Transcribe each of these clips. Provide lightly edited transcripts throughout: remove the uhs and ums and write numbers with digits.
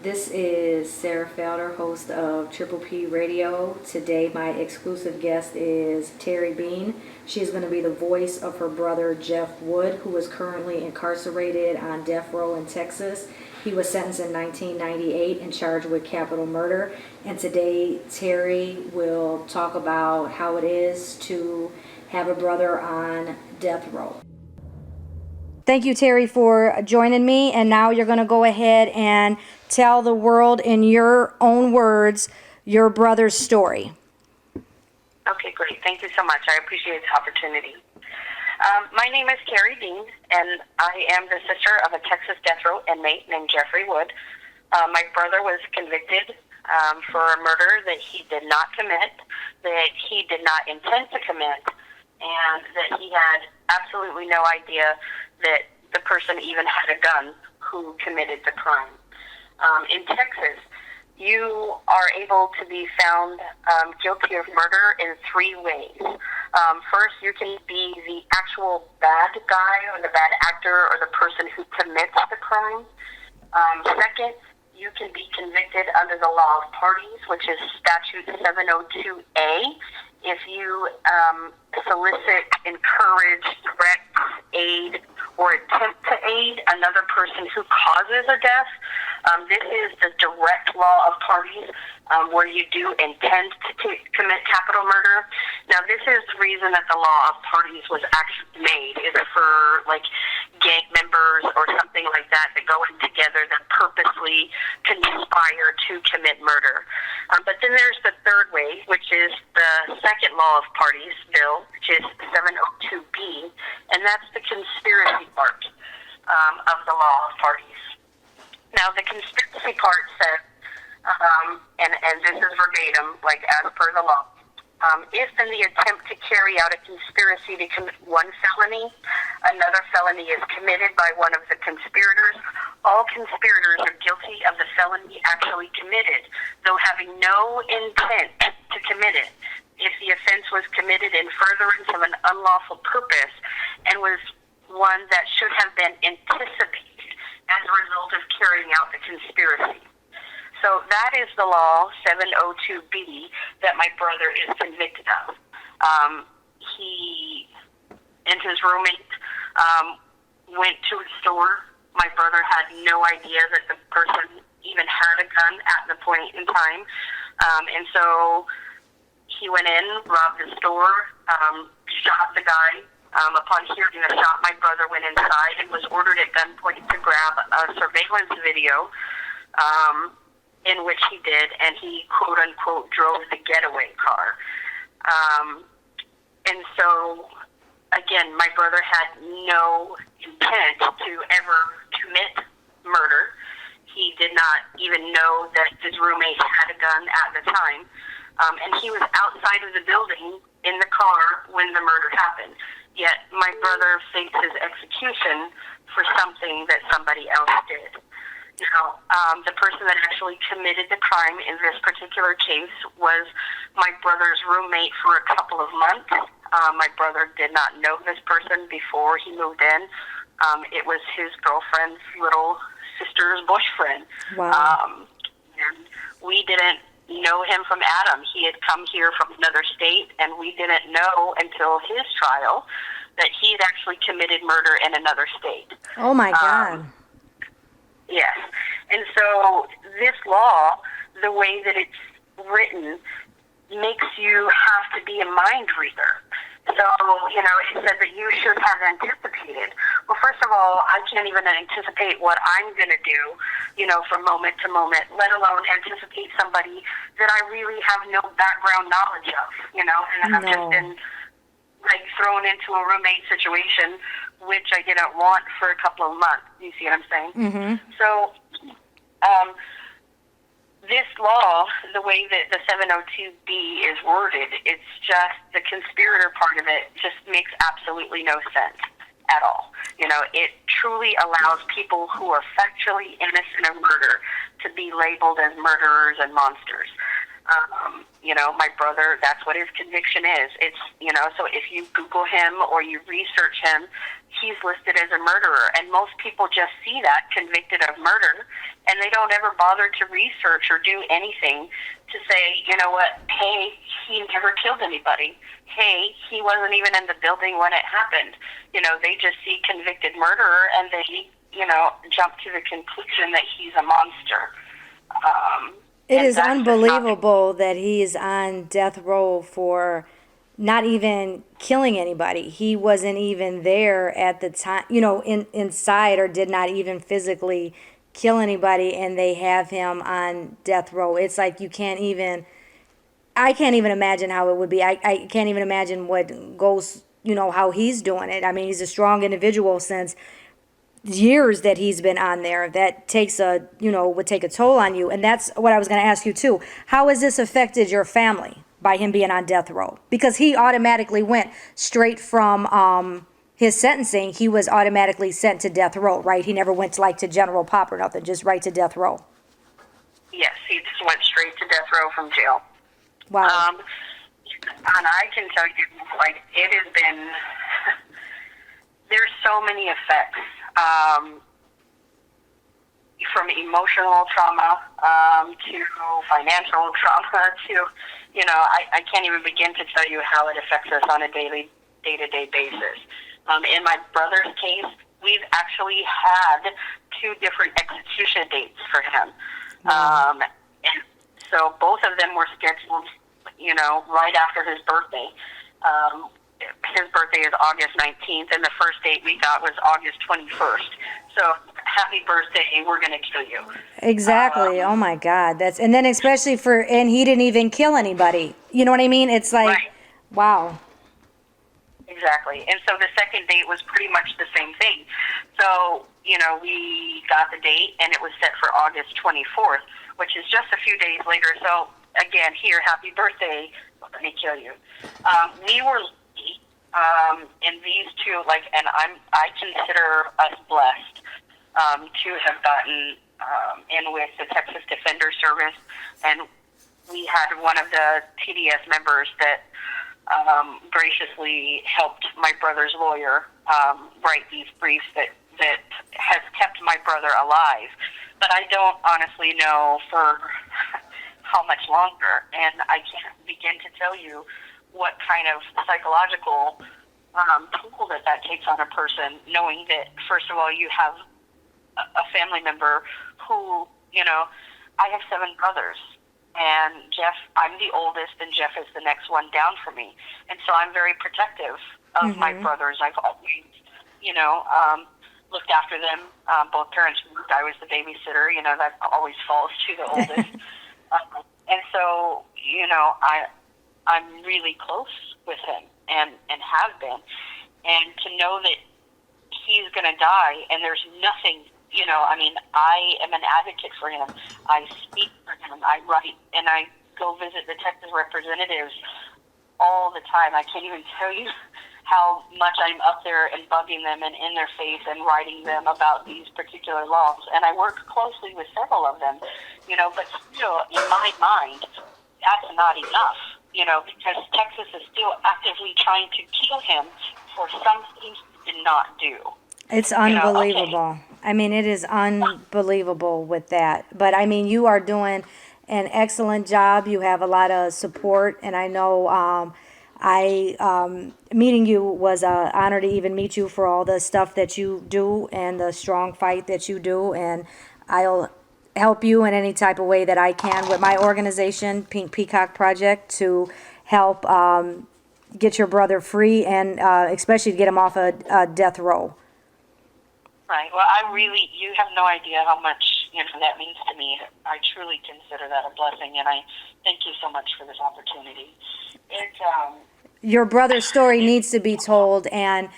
This is Sarah Felder, host of Triple P Radio. Today, my exclusive guest is Terri Been. She is going to be the voice of her brother, Jeff Wood, who is currently incarcerated on death row in Texas. He was sentenced in 1998 and charged with capital murder. And today, Terri will talk about how it is to have a brother on death row. Thank you, Terri, for joining me. And now you're going to go ahead and tell the world in your own words your brother's story. Okay, great. Thank you so much. I appreciate the opportunity. My name is Terri Been, and I am the sister of a Texas death row inmate named Jeffrey Wood. My brother was convicted for a murder that he did not commit, that he did not intend to commit, and that he had absolutely no idea that the person even had a gun who committed the crime. In Texas, you are able to be found guilty of murder in three ways. First, you can be the actual bad guy or the bad actor or the person who commits the crime. Second, you can be convicted under the law of parties, which is Statute 702A, if you solicit, encourage, direct, aid, or attempt to aid another person who causes a death. This is the direct law of parties where you do intend to commit capital murder. Now, this is the reason that the law of parties was actually made, is for, like, gang members or something like that go in together that purposely conspire to commit murder. But then there's the third way, which is the second law of parties bill, which is 702B, and that's the conspiracy part of the law of parties. Now, the conspiracy part says, and this is verbatim, like as per the law, if in the attempt to carry out a conspiracy to commit one felony, another felony is committed by one of the conspirators, all conspirators are guilty of the felony actually committed, though having no intent to commit it. If the offense was committed in furtherance of an unlawful purpose and was one that should have been anticipated as a result of carrying out the conspiracy. So that is the law, 702B, that my brother is convicted of. He and his roommate went to a store. My brother had no idea that the person even had a gun at the point in time. And so he went in, robbed the store, shot the guy. Upon hearing a shot, my brother went inside and was ordered at gunpoint to grab a surveillance video, in which he did, and he, quote-unquote, drove the getaway car. And so, again, my brother had no intent to ever commit murder. He did not even know that his roommate had a gun at the time. And he was outside of the building in the car when the murder happened. Yet my brother faces execution for something that somebody else did. Now, the person that actually committed the crime in this particular case was my brother's roommate for a couple of months. My brother did not know this person before he moved in. It was his girlfriend's little sister's boyfriend. Wow. And we didn't know him from Adam. He had come here from another state, and we didn't know until his trial that he had actually committed murder in another state. Oh, my God. Yes. And so this law, the way that it's written, makes you have to be a mind reader. So, it said that you should have anticipated. Well, first of all, I can't even anticipate what I'm going to do, from moment to moment, let alone anticipate somebody that I really have no background knowledge of, and I've just been, thrown into a roommate situation, which I didn't want for a couple of months. You see what I'm saying? Mm-hmm. So, this law, the way that the 702B is worded, it's just the conspirator part of it just makes absolutely no sense at all. It truly allows people who are factually innocent of murder to be labeled as murderers and monsters. My brother, that's what his conviction is. It's, so if you Google him or you research him, he's listed as a murderer. And most people just see that, convicted of murder, and they don't ever bother to research or do anything to say, you know what, hey, he never killed anybody. Hey, he wasn't even in the building when it happened. They just see convicted murderer and they, jump to the conclusion that he's a monster. It is unbelievable that he is on death row for not even killing anybody. He wasn't even there at the time, inside, or did not even physically kill anybody, and they have him on death row. It's like I can't even imagine how it would be. I can't even imagine what goes, how he's doing it. I mean, he's a strong individual since years that he's been on there. That takes would take a toll on you. And that's what I was going to ask you too. How has this affected your family by him being on death row? Because he automatically went straight from his sentencing. He was automatically sent to death row, right? He never went to general pop or nothing, just right to death row. Yes, he just went straight to death row from jail. Wow. And I can tell you, it has been, there's so many effects. From emotional trauma to financial trauma to, I can't even begin to tell you how it affects us on a day-to-day basis. In my brother's case, we've actually had 2 different execution dates for him. And so both of them were scheduled, right after his birthday. His birthday is August 19th, and the first date we got was August 21st. So, happy birthday, we're going to kill you. Exactly. Oh my God. And then especially and he didn't even kill anybody. You know what I mean? It's like, right. Wow. Exactly. And so the second date was pretty much the same thing. So, we got the date, and it was set for August 24th, which is just a few days later. So, again, here, happy birthday, let me kill you. We were in these 2, and I consider us blessed to have gotten in with the Texas Defender Service, and we had one of the TDS members that graciously helped my brother's lawyer write these briefs that has kept my brother alive. But I don't honestly know for how much longer, and I can't begin to tell you what kind of psychological toll that takes on a person, knowing that, first of all, you have a family member who, I have 7 brothers, and Jeff, I'm the oldest, and Jeff is the next one down for me. And so I'm very protective of my brothers. I've always, looked after them. Both parents moved. I was the babysitter. That always falls to the oldest. And so, I'm really close with him and have been. And to know that he's going to die and there's nothing, I am an advocate for him. I speak for him. I write, and I go visit the Texas representatives all the time. I can't even tell you how much I'm up there and bugging them and in their face and writing them about these particular laws. And I work closely with several of them, but still, in my mind, that's not enough, because Texas is still actively trying to kill him for something he did not do. It's unbelievable. Okay. I mean, it is unbelievable with that. But, I mean, you are doing an excellent job. You have a lot of support, and I know meeting you was an honor to even meet you for all the stuff that you do and the strong fight that you do, and I'll help you in any type of way that I can with my organization, Pink Peacock Project, to help get your brother free and especially to get him off a death row. Right. Well, you have no idea how much, that means to me. I truly consider that a blessing, and I thank you so much for this opportunity. Your brother's story needs to be told, and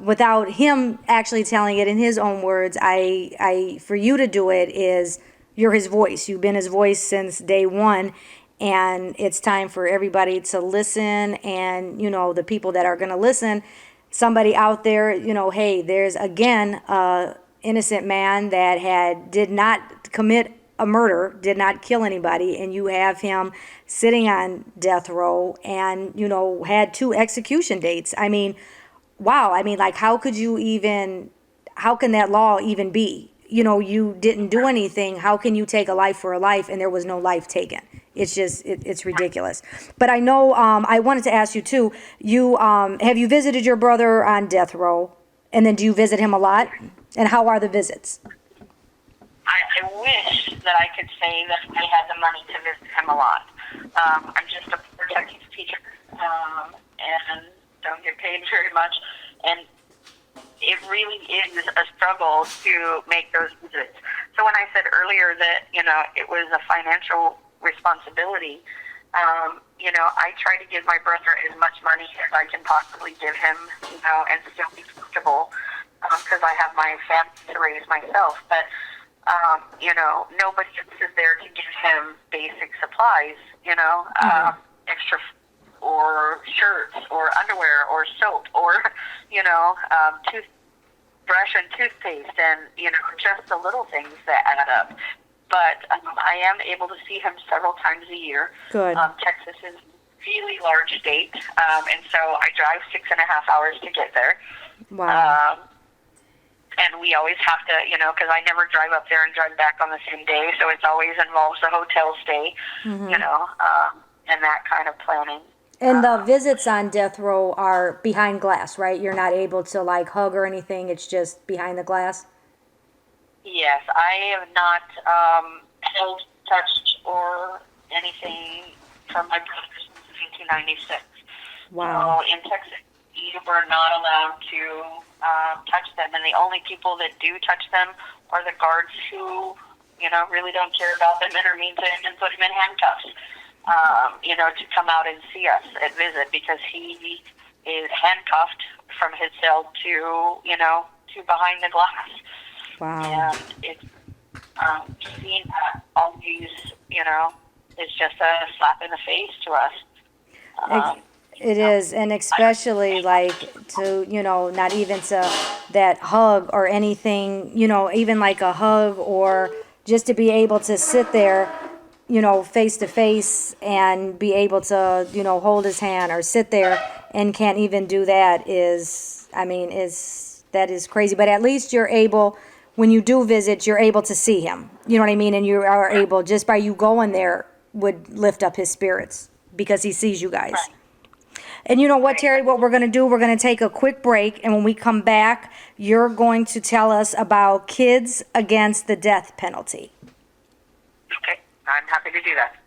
without him actually telling it in his own words, for you to do it is, you're his voice. You've been his voice since day one, and it's time for everybody to listen, and, the people that are going to listen, somebody out there, hey, there's, again, a innocent man that did not commit a murder, did not kill anybody, and you have him sitting on death row and, had 2 execution dates. I mean, wow. I mean, like, how can that law even be? You didn't do anything. How can you take a life for a life and there was no life taken? It's just, it's ridiculous. But I know, I wanted to ask you too, have you visited your brother on death row? And then do you visit him a lot? And how are the visits? I wish that I could say that I had the money to visit him a lot. I'm just a protective teacher, and don't get paid very much. And it really is a struggle to make those visits. So when I said earlier that, it was a financial responsibility, I try to give my brother as much money as I can possibly give him, and still be comfortable, because I have my family to raise myself. But, nobody is there to give him basic supplies, extra or shirts or underwear or soap or, toothbrush and toothpaste and, just the little things that add up. But I am able to see him several times a year. Good. Texas is a really large state, and so I drive 6.5 hours to get there. Wow. And we always have to, because I never drive up there and drive back on the same day, so it always involves a hotel stay, and that kind of planning. And the visits on death row are behind glass, right? You're not able to, like, hug or anything. It's just behind the glass? Yes, I have not held, touched, or anything from my brother since 1996. Wow. So in Texas, you are not allowed to touch them, and the only people that do touch them are the guards who, really don't care about them, intervene to him and put him in handcuffs, to come out and see us at visit, because he is handcuffed from his cell to, to behind the glass. Wow. And it's, seeing that always, is just a slap in the face to us. It is, and especially like to, not even to that hug or anything, even like a hug, or just to be able to sit there, face to face and be able to, hold his hand or sit there and can't even do that that is crazy. But at least you're able, when you do visit, you're able to see him. You know what I mean? And you are able, just by you going there, would lift up his spirits because he sees you guys. Right. And you know what, Terri, what we're going to do, we're going to take a quick break, and when we come back, you're going to tell us about Kids Against the Death Penalty. Okay, I'm happy to do that.